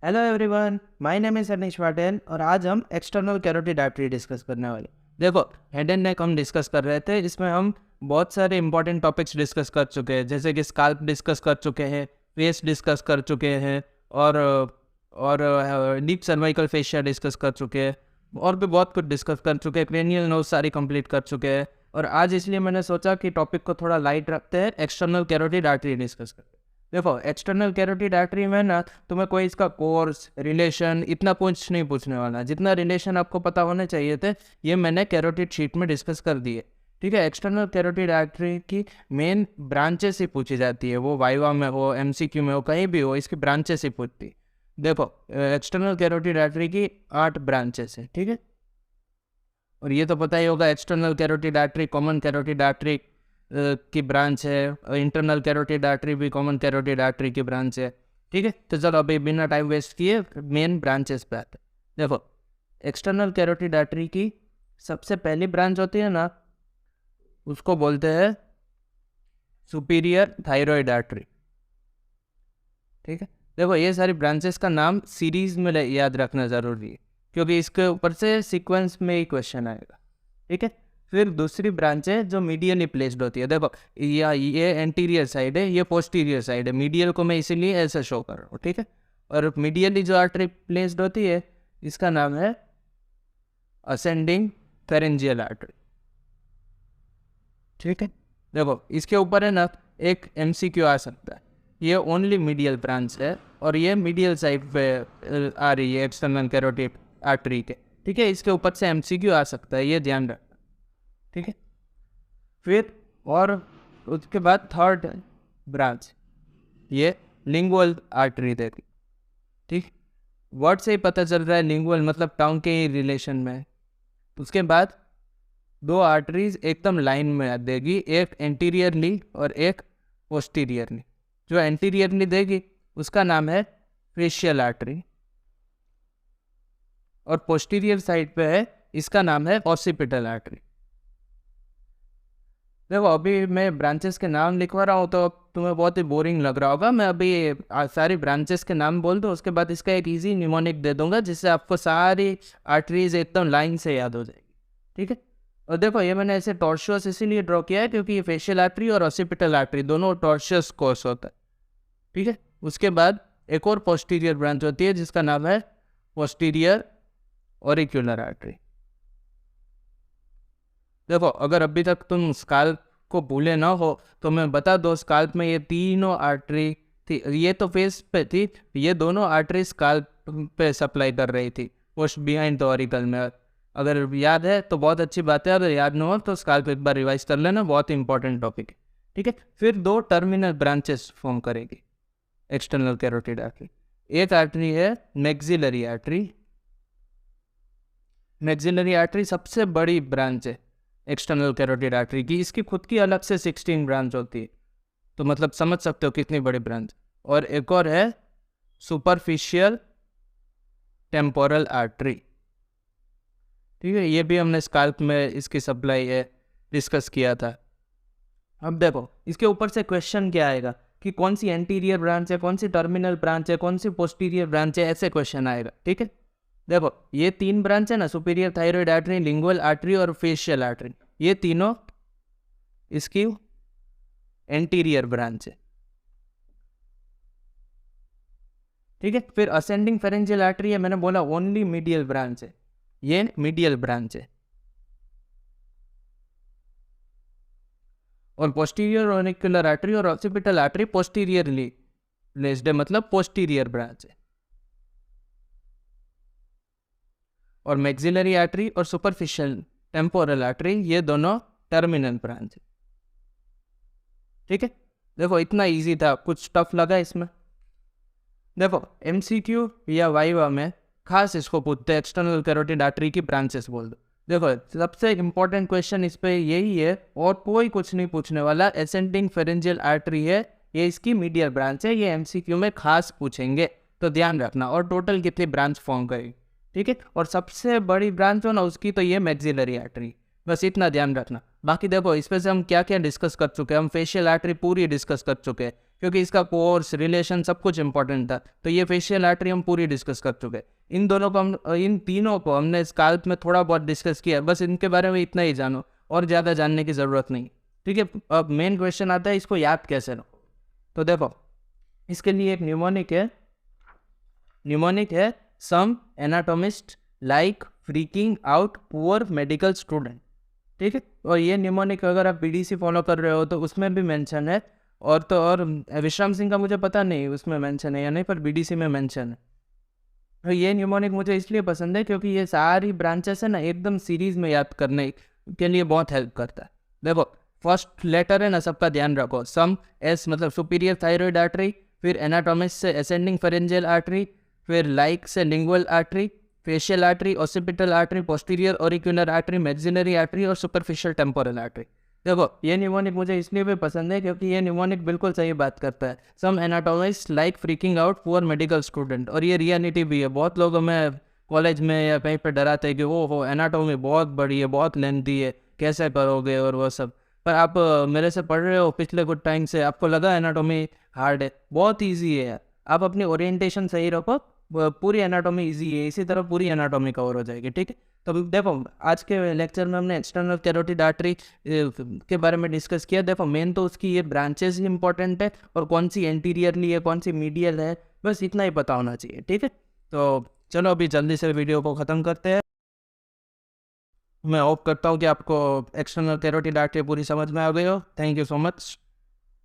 Hello everyone, my name is Anish Patil और आज हम एक्सटर्नल कैरोटिड आर्टरी डिस्कस करने वाले। देखो, हेड एंड नेक हम डिस्कस कर रहे थे। इसमें हम बहुत सारे इंपॉर्टेंट टॉपिक्स डिस्कस कर चुके हैं, जैसे कि स्काल्प डिस्कस कर चुके हैं, फेस डिस्कस कर चुके हैं और डीप सर्वाइकल फेशिया डिस्कस कर चुके हैं, और भी बहुत कुछ डिस्कस कर चुके हैं। क्रेनियल नोज सारी कंप्लीट कर चुके हैं। और आज इसलिए मैंने सोचा कि टॉपिक को थोड़ा लाइट रखते हैं, एक्सटर्नल कैरोटिड आर्टरी डिस्कस करते हैं। देखो, एक्सटर्नल कैरोटिड आर्टरी में ना तुम्हें कोई इसका कोर्स रिलेशन इतना कुछ नहीं पूछने वाला। जितना रिलेशन आपको पता होने चाहिए थे ये मैंने कैरोटिड शीट में डिस्कस कर दिए। ठीक है, एक्सटर्नल कैरोटिड आर्टरी की मेन ब्रांचेस ही पूछी जाती है, वो वाइवा में हो, एमसीक्यू में हो, कहीं भी हो, इसकी ब्रांचेस ही पूछती। देखो, एक्सटर्नल कैरोटिड आर्टरी की 8 ब्रांचेस है। ठीक है, और ये तो पता ही होगा, external carotid artery common carotid artery की ब्रांच है, इंटरनल कैरोटिड आर्टरी भी कॉमन कैरोटिड आर्टरी की ब्रांच है। ठीक है, तो चलो अभी बिना टाइम वेस्ट किए मेन ब्रांचेस पे आते हैं। देखो, एक्सटर्नल कैरोटिड आर्टरी की सबसे पहली ब्रांच होती है ना, उसको बोलते हैं सुपीरियर थायराइड आर्टरी। ठीक है, देखो ये सारी ब्रांचेस का नाम सीरीज में याद रखना ज़रूरी है, क्योंकि इसके ऊपर से सीक्वेंस में ही क्वेश्चन आएगा। ठीक है, फिर दूसरी ब्रांच है जो मीडियली प्लेस्ड होती है। देखो, ये एंटीरियर साइड है, ये पोस्टीरियर साइड है। मीडियल को मैं इसीलिए ऐसे शो कर रहा हूँ। ठीक है, और मीडियली जो आर्टरी प्लेस्ड होती है इसका नाम है असेंडिंग फेरेंजियल आर्टरी। ठीक है, देखो इसके ऊपर है ना एक एमसीक्यू आ सकता है। ये ओनली मीडियल ब्रांच है और ये मीडियल साइड पे आ रही है एक्सटर्नल कैरोटिड आर्टरी के। ठीक है, इसके ऊपर से एमसीक्यू आ सकता है, ये ध्यान रखना। ठीक है, फिर और उसके बाद थर्ड ब्रांच ये लिंगुअल आर्टरी देगी। ठीक, वर्ड से ही पता चल रहा है लिंगुअल मतलब टंग के ही रिलेशन में है। उसके बाद 2 आर्टरीज एकदम लाइन में देगी, एक एंटीरियरली और एक पोस्टीरियरली। जो एंटीरियरली देगी उसका नाम है फेशियल आर्टरी, और पोस्टीरियर साइड पे है इसका नाम है ऑसिपिटल आर्टरी। देखो, अभी मैं ब्रांचेस के नाम लिखवा रहा हूँ तो तुम्हें बहुत ही बोरिंग लग रहा होगा। मैं अभी सारी ब्रांचेस के नाम बोल दूँ, उसके बाद इसका एक इजी निमोनिक दे दूंगा जिससे आपको सारी आर्टरीज एकदम लाइन से याद हो जाएगी। ठीक है, और देखो ये मैंने ऐसे टॉर्शियस इसीलिए ड्रॉ किया है क्योंकि ये फेशियल आर्टरी और ऑसिपिटल आर्टरी दोनों टॉर्शियस कोर्स होता है। ठीक है, उसके बाद एक और पोस्टीरियर ब्रांच होती है जिसका नाम है पोस्टीरियर ऑरिक्यूलर आर्टरी। देखो, अगर अभी तक तुम स्काल्प को भूले ना हो तो मैं बता दो, स्काल्प में ये तीनों आर्टरी थी। ये तो फेस पे थी, ये दोनों आर्टरी स्काल्प पे सप्लाई कर रही थी, पोस्ट बिहाइंड द ऑरिकल में। अगर याद है तो बहुत अच्छी बात है, अगर याद ना हो तो स्काल्प एक बार रिवाइज कर लेना, बहुत इंपॉर्टेंट टॉपिक है। ठीक है, फिर 2 टर्मिनल ब्रांचेस फॉर्म करेगी एक्सटर्नल कैरोटिड आर्टरी। एक आर्टरी है मैक्सिलरी आर्टरी। मैक्सिलरी आर्टरी सबसे बड़ी ब्रांच है एक्सटर्नल कैरोटिड आर्टरी की। इसकी खुद की अलग से 16 ब्रांच होती है, तो मतलब समझ सकते हो कितनी बड़ी ब्रांच। और एक और है सुपरफिशियल टेम्पोरल आर्टरी। ठीक है, ये भी हमने स्काल्प में इसकी सप्लाई है डिस्कस किया था। अब देखो इसके ऊपर से क्वेश्चन क्या आएगा कि कौन सी एंटीरियर ब्रांच है, कौन सी टर्मिनल ब्रांच है, कौन सी पोस्टीरियर ब्रांच है, ऐसे क्वेश्चन आएगा। ठीक है, देखो ये 3 ब्रांच है ना, superior thyroid artery, lingual artery और फेशियल आर्टरी, ये तीनों इसकी एंटीरियर ब्रांच है। ठीक है, फिर असेंडिंग फेरेंजियल आर्टरी है, मैंने बोला ओनली मीडियल ब्रांच है, ये मीडियल ब्रांच है। और पोस्टीरियर ऑरिक्युलर आर्टरी और ऑसिपिटल आर्टरी पोस्टीरियरली प्लेस्ड है, मतलब पोस्टीरियर ब्रांच है। और मैक्सिलरी आर्टरी और सुपरफिशियल टेम्पोरल आर्टरी ये दोनों टर्मिनल ब्रांच है। ठीक है, देखो इतना इजी था, कुछ टफ लगा इसमें? देखो एमसीक्यू या वाइवा में खास इसको पूछते हैं एक्सटर्नल कैरोटिड आर्टरी की ब्रांचेस बोल दो। देखो सबसे इंपॉर्टेंट क्वेश्चन इस पे यही है और कोई कुछ नहीं पूछने वाला। एसेंडिंग फेरेंजियल आर्टरी है, ये इसकी मीडियल ब्रांच है, ये एमसीक्यू में खास पूछेंगे तो ध्यान रखना। और टोटल कितनी ब्रांच फॉर्म करेगी, ठीक है, और सबसे बड़ी ब्रांच हो ना उसकी तो ये मैक्सिलरी आर्टरी, बस इतना ध्यान रखना। बाकी देखो इसमें से हम क्या क्या डिस्कस कर चुके हैं, हम फेशियल आर्टरी पूरी डिस्कस कर चुके हैं क्योंकि इसका कोर्स रिलेशन सब कुछ इंपॉर्टेंट था, तो ये फेशियल आर्टरी हम पूरी डिस्कस कर चुके हैं। इन दोनों को हम इन तीनों को हमने स्काल्प में थोड़ा बहुत डिस्कस किया, बस इनके बारे में इतना ही जानो और ज़्यादा जानने की ज़रूरत नहीं, ठीक है। अब मेन क्वेश्चन आता है इसको याद कैसे लो। तो देखो इसके लिए एक न्यूमोनिक है some anatomist like freaking out poor medical student, ठीक है। और ये न्यूमोनिक अगर आप बीडीसी फॉलो कर रहे हो तो उसमें भी मेंशन है, और विश्राम सिंह का मुझे पता नहीं उसमें मेंशन है या नहीं, पर बीडीसी में मेंशन है। तो ये न्यूमोनिक मुझे इसलिए पसंद है क्योंकि ये सारी ब्रांचेस है ना एकदम सीरीज में याद करने के लिए बहुत हेल्प करता है। देखो फर्स्ट लेटर है ना सबका ध्यान रखो, सम एस मतलब सुपीरियर थायराइड आर्टरी, फिर एनाटोमिस्ट से असेंडिंग फेरेंजियल आर्टरी, फिर लाइक से lingual artery, facial artery, occipital artery, posterior auricular artery, maxillary artery और सुपरफिशियल टेम्पोरल आर्टरी। देखो ये न्यूमोनिक मुझे इसलिए भी पसंद है क्योंकि ये न्यूमोनिक बिल्कुल सही बात करता है, some anatomist like freaking out poor medical student, और ये रियलिटी भी है। बहुत लोग हमें कॉलेज में या कहीं पर डराते हैं कि वो एनाटोमी बहुत बड़ी है, बहुत लेंथी है, कैसे करोगे और वो सब, पर आप मेरे से पढ़ रहे हो पिछले कुछ टाइम से, आपको लगा एनाटोमी हार्ड है, बहुत ईजी है। आप अपनी ओरिएंटेशन सही रखो, पूरी एनाटॉमी इजी है, इसी तरह पूरी एनाटॉमी कवर हो जाएगी, ठीक है। तो देखो आज के लेक्चर में हमने एक्सटर्नल कैरोटिड आर्टरी के बारे में डिस्कस किया। देखो मेन तो उसकी ये ब्रांचेस ही इंपॉर्टेंट है और कौन सी एंटीरियरली है कौन सी मीडियल है, बस इतना ही पता होना चाहिए, ठीक है। तो चलो अभी जल्दी से वीडियो को ख़त्म करते हैं। मैं होप करता हूँ कि आपको एक्सटर्नल कैरोटिड आर्टरी पूरी समझ में आ गई हो। Thank you so much.